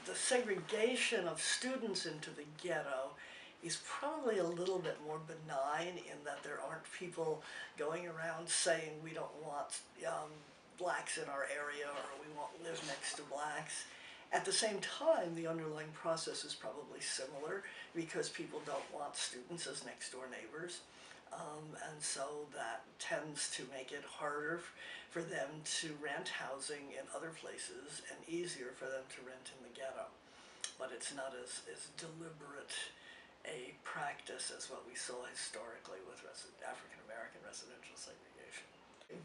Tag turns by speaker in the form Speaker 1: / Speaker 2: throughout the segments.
Speaker 1: the segregation of students into the ghetto is probably a little bit more benign in that there aren't people going around saying we don't want blacks in our area or we won't live next to blacks. At the same time, the underlying process is probably similar because people don't want students as next door neighbors. And so that tends to make it harder for them to rent housing in other places and easier for them to rent in the ghetto. But it's not as deliberate a practice as what we saw historically with African American residential segregation.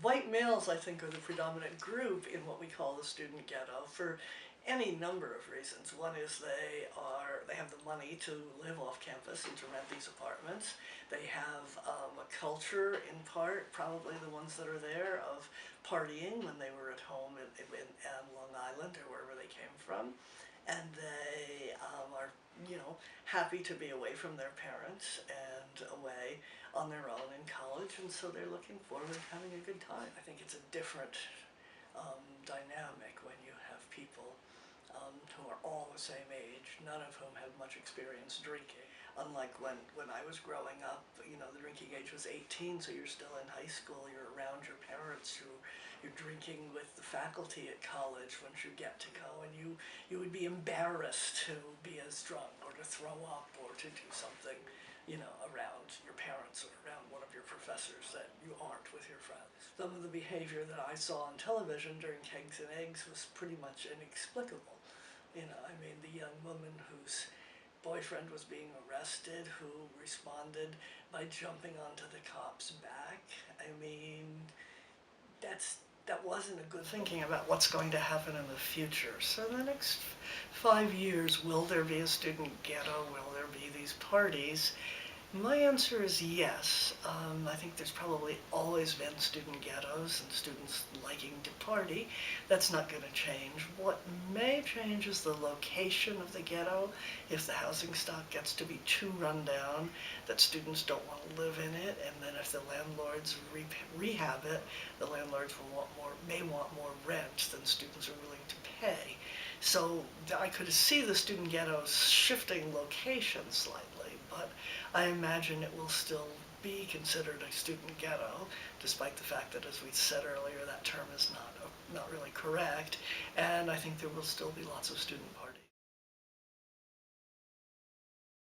Speaker 1: White males, I think, are the predominant group in what we call the student ghetto for any number of reasons. One is they have the money to live off campus and to rent these apartments. They have a culture, in part, probably the ones that are there, of partying when they were at home in Long Island or wherever they came from. And they are, happy to be away from their parents and away on their own in college, and so they're looking forward to having a good time. I think it's a different dynamic when you have people who are all the same age, none of whom have much experience drinking. Unlike when I was growing up, the drinking age was 18, so you're still in high school, you're around your parents, you're drinking with the faculty at college once you get to go, and you would be embarrassed to be as drunk or to throw up or to do something, around your parents or around one of your professors that you aren't with your friends. Some of the behavior that I saw on television during Kegs and Eggs was pretty much inexplicable. The young woman whose boyfriend was being arrested, who responded by jumping onto the cop's back. That wasn't a good thinking about what's going to happen in the future. So in the next 5 years, will there be a student ghetto? Will there be these parties? My answer is yes. I think there's probably always been student ghettos and students liking to party. That's not going to change. What may change is the location of the ghetto. If the housing stock gets to be too run down, that students don't want to live in it, and then if the landlords rehab it, the landlords may want more rent than students are willing to pay. So I could see the student ghettos shifting location slightly, but I imagine it will still be considered a student ghetto, despite the fact that, as we said earlier, that term is not really correct, and I think there will still be lots of student parties.